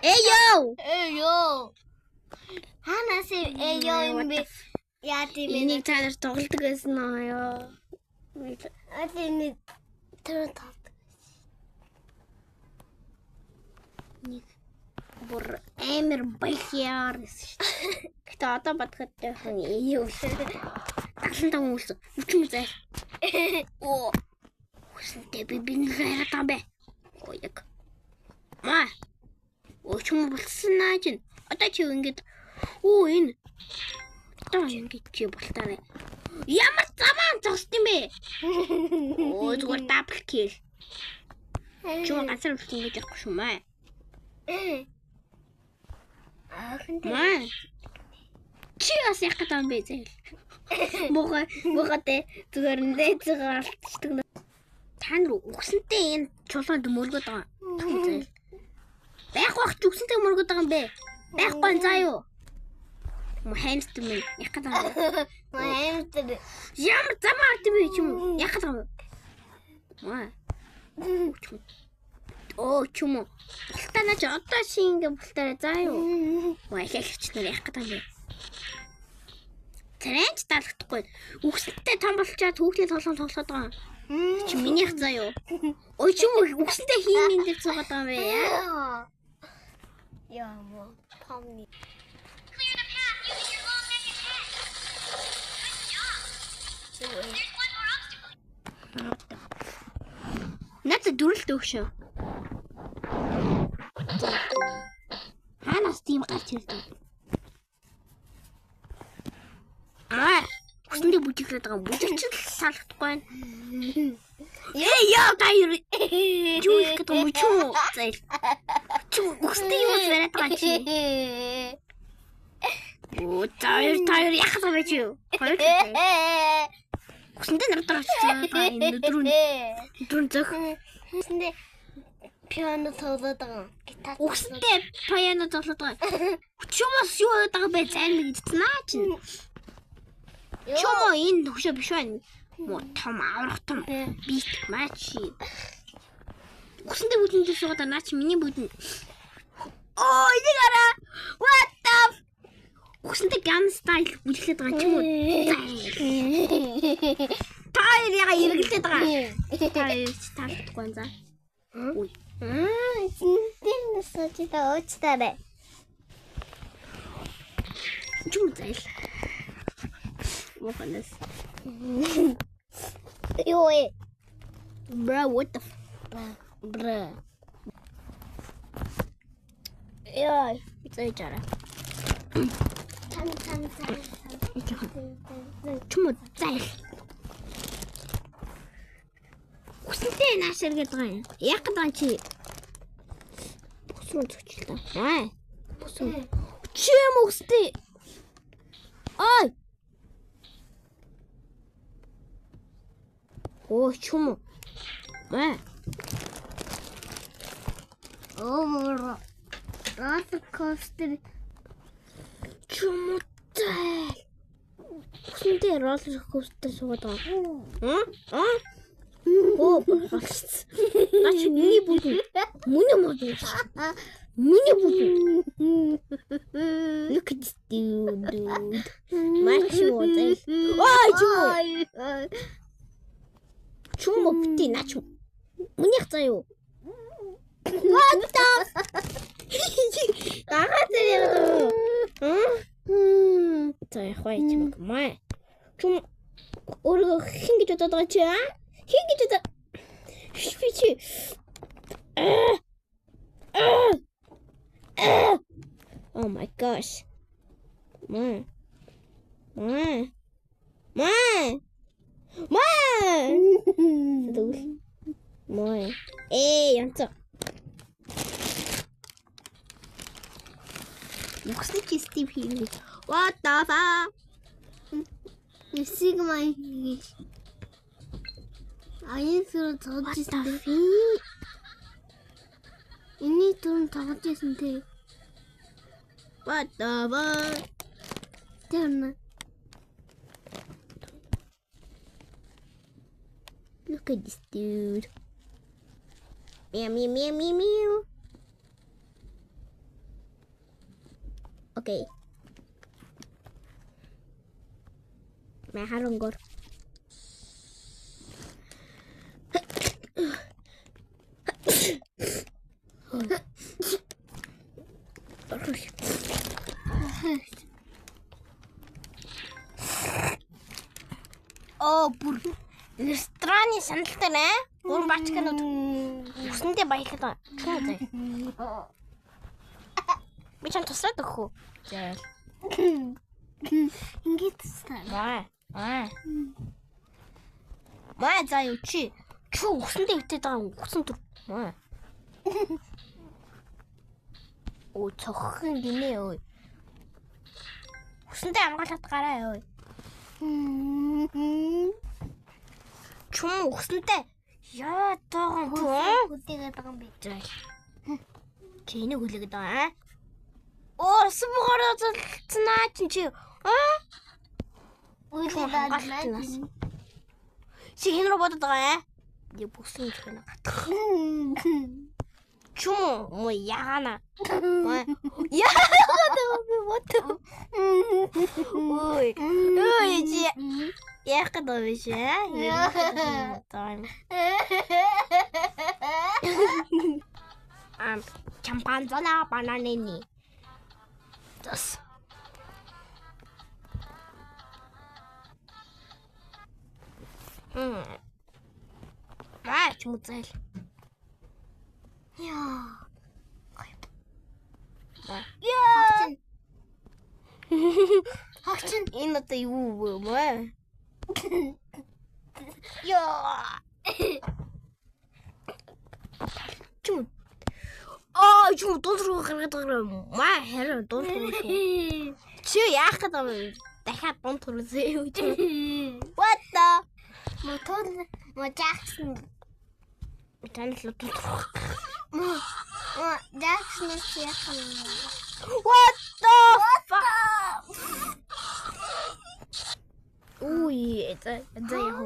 Эё. Ханаас эё юм бэ? Яа тийм Энийг та нар тоглодог байсан аа. Энийг тэр тав. Нэг бүр амар баяр гэсэн шүү. Гэтэ одоо бодоход жоохон эё. 75 хүмүүс үчим зай. Оо. Хүсэнтэй би нэг яриад байгаа юм бэ. Оо яг. Маа. Өчмө болсон наа чинь. Одоо чи ингэж энэ. Одоо ингэж чи болтаарай. Ямар замаа зогсд юм бэ? Оо зүгээр дабл кил. Чуу гацар үлдэн гэж яахгүй шүү маа. Маа. Чи бас яг гэдэг юм бэ зээл. Муугатай зүгээр нээзээ алтчдаг. Та нар үгсэнтэй энэ чулуунд мөргөд байгаа. Зээл. Байхгүй ч үгсэнтэй мөргөд байгаа юм бэ? Байхгүй заа юу? Хамстер минь яг гэдэг юм. Хамстер. Ямар замаар тийм юм чи юм? Яг гэдэг юм. Маа. Оо чүм. Бултана ч одоо шингээ бултаарай заа юу? Вайхагч нар яг гэдэг юм. Тренч таалагдахгүй. Үгсэнтэй том болчаад хүүхдийн тоглоом тоглоод байгаа. Чи минийх заа юу? Ой чүм үгсэнтэй хиймийн дээр цугаад байгаа юм бэ? Яа мо помни. Clear the path using your long neck attack. Good job. There's one more obstacle. Надад дөрөлт өгшөө. Ханаас тийм гарч ирдэг. Үгсэндээ бүжиглээд байгаа юм. Бүжигчл таалагдахгүй байна. Яа таяр. Юу их гэдэг юм чүү? Зээл. Чүү үгсэндээ юу яриад байгаа чи? Оо таяр яах вэ чи? Үгсэндээ нардаг чи. Энэ өдрөн зөх. Үгсэндээ пиано тоглоод байгаа. Гитар. Үгсэндээ пиано тоглоод байгаа. Чумаас юу яриад байгаа бэ? Зайлмиг идснаа чи. Чому энэ төгшөө биш байна. Мо том аврах том бит матч. Үгсэндээ бүтэндээ суугаад наа чи миний бүтэн. Оо энийг араа. What the? Үгсэндээ гам стайл бүлэглээд байгаа ч юм уу. Таяр яга эргэлдээд байгаа. Таяр таалагдахгүй за. Ой. Эцэнтэй насачта очтарэ. Чум зайл. Моханас. Йой. Bro, what the Бра. Яй, бицээ чара. Тан. Чум зайл. Үсэнтэй нааш эргээд байгаа юм. Яг гэдэг чи. Бүсрүү зөчлөө. Бүсрүү. Чи юм үстэй. Ой. Оо чум. Оо. Роллеркостер. Чумтай. Үсэнтэй роллеркостер суугаад байгаа. Оо болчихсон. Наач миний бүдэн. Миний бүдэн. Look at this dude. Матч юу зэ? Ой чум. Чум бити наач. Миний хцаа юу? What the? Дагаад яагаад? Тэ хойч маа. Чум өөрөө хин гэж бодоод байгаа чи аа? Хин гэж бодоо. Шпичи. Oh my gosh. Маа. Дүүл. Маа. Янцаа. Үгсний чи Стив хийх. What the fuck? Сигма хийх. Аясруу тоглож ирсэн дээ. Эний түрэн тоглож ирсэн дээ. What the fuck? Тэрнэ. Look at this dude. Meow. Окей. Мэ харангор. Бүр рестораны саналтай нэ. Гурван бачканууд үсэндээ баялаад байна. Би чам туслаад өгөх үү? Зээл. Ингээд тастаа. Маа заа юу чи? Чи үсэндээ өвтөд байгаа үсэн түр. Маа. Оо цоххон гинэ ой. Үсэндээ амгаалаад гараа ой. Чум үсэндээ яа таагаа үдээгээд байгаа юм би. зээл. Чиний хүлээгээд байгаа. Смогороо зэлцнаа чи. Үдээгээд Чи хин рүү бодод байгаа. Я бүсэн их байна гатах. Чум мо яана. Яагаад би бот. Ой. Чи яах гэдэг вэ чи? Чампанзана бананини. Das. Ч музэл. Яа. Хагчин энэ одоо юу вэ? Яа. Чум. Чум донроо гаргаад байгаа юм. Маа харин донроо шүү. Чи яах гэдэг вэ? Дахиад донроо зөө. What the? Jackson. Танил донроо. Jackson яах юм. What the fuck? Ui, это яах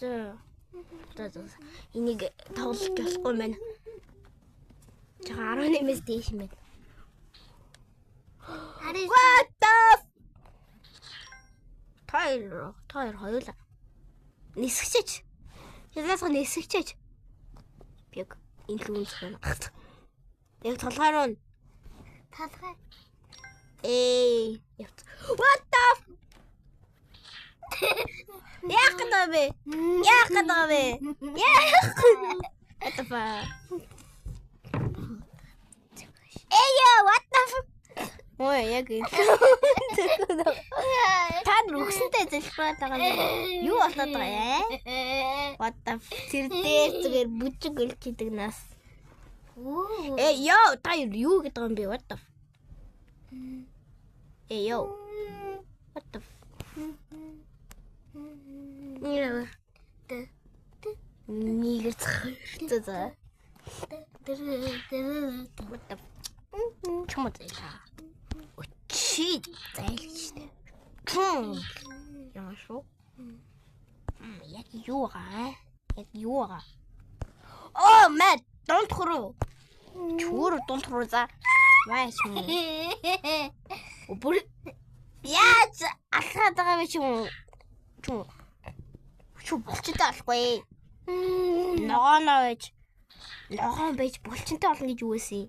вэ? Энийг тоглож болохгүй мэн. Чагаар 18-ээс дээш юм байна. What the? Тайр хоёулаа. Нисгчээч. Ялаасаа нисгчээч. Би яг энэ л үнсэх байна. Яг толгойроо. Талхай. What the? Яах гэдэг вэ? Яах гэдэг вэ? What the fuck? What the fuck? Ой, яг юм. Та нүгсэнтэй зэлбэрээд байгаа юм. Юу болоод байгаа яа? What the fuck? Тэр дээр зүгээр бүжиг өлчидэг нас. Ёо, та юу гэдэг юм бэ? What the fuck? Ёо. What the fuck? Нэр. Нигэр цахирцаа. What the fuck? Чумдаа. Чи зайлштэй. Яа шүү. Яг юу гаа? Яг юу гаа? Мэ донтхруу. Чүр донтхруу за. Маш юм. Бүр яаж алхаад байгаа вэ чи юм? Чү болчтой болохгүй. Ногоон байж болчтой болно гэж юу вэ?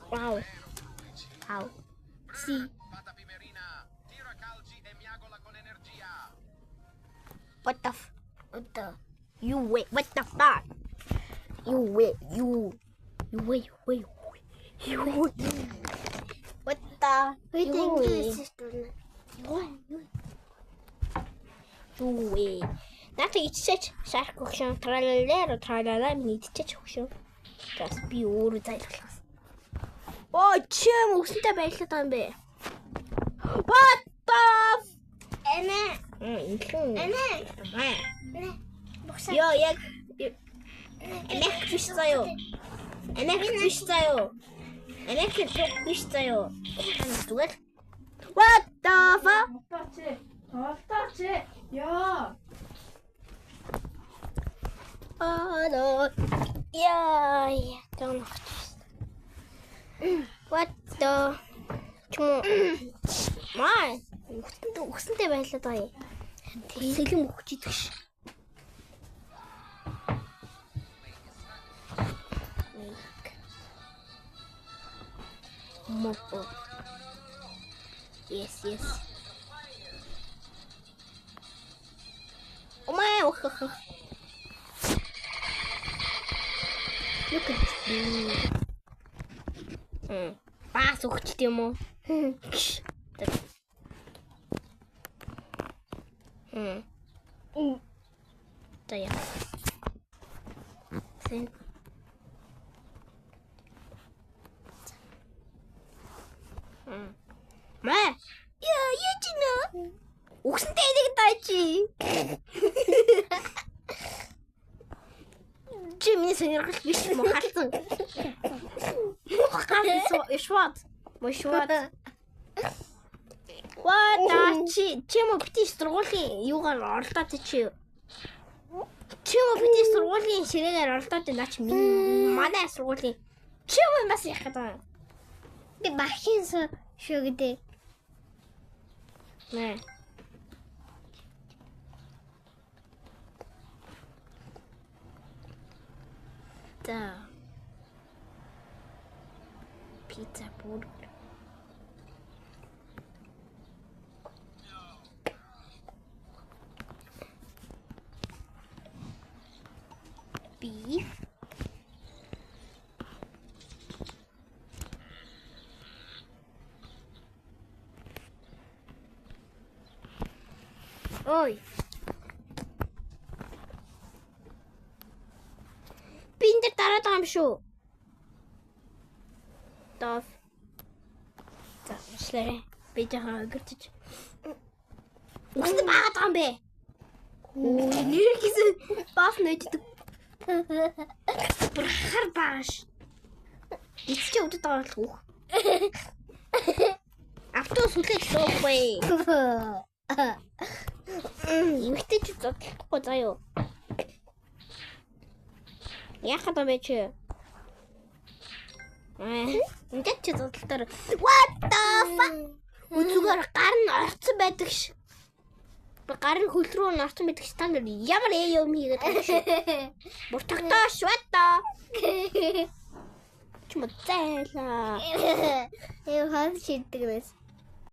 Wow. Sì. What the f... You wait. What the fuck? You wait. What the... You wait. Наата ичсэж шарх өгшөн тралалаа миний ичсэж өгшөн. Бас би өөрөө зайлуулсан. Чем үсэнтэй байлаад байгаа юм бэ? What the? Ёо яг энэх биш заяо. Зүгээр. What the fuck? Толтооч. Ёо. Яа, тоногт. What the? Чому? Маа. Өгсөнтэй байлаа даа. Сэлэм өгч идэх ш. Мопо. Yes. Омаа ох. Look at this. Бас өгчт юм уу? Тая. Сэн. Маа. Яа чи нэ? Өгсөнтэй нэг таачи. Чи миний сонирхол биш юм уу халтсан? Шват. Мошват. What чи мо бити сургуулийн юугаар орлоод чи. Чи мо бити сургуулийн ширээгээр орлоод наач манай сургуулийн чи мо бас яах гэдэг. Би бахин шүү гэдэг. Нэ. Да. Pizza burger. Beef. Ой. Биндер дараад байгаа юм шүү. Тав. За, шлэрэ. Би жахаа гэртэж. Үстэй баагаад байгаа юм бэ? Оо, нэрхийсэн бас нөйддөг. Хар бааш. Эцэг өдөд байгаа болох уу? Автобус үлээж суухгүй. Имэгтэй чи зодлохгүй заяа. Яах вэ бэ чи? Ингээд чи зодлолтоор what the fuck? Үзүүгээр гар нь орцсон байдаг ш. Гар нь хөл рүү нь орцсон байдаг ш. Та нар ямар юм хийгээд байгаа ш. Буртагтаа what the? Чмо зайлаа. Яа хаа шийддэг нэс.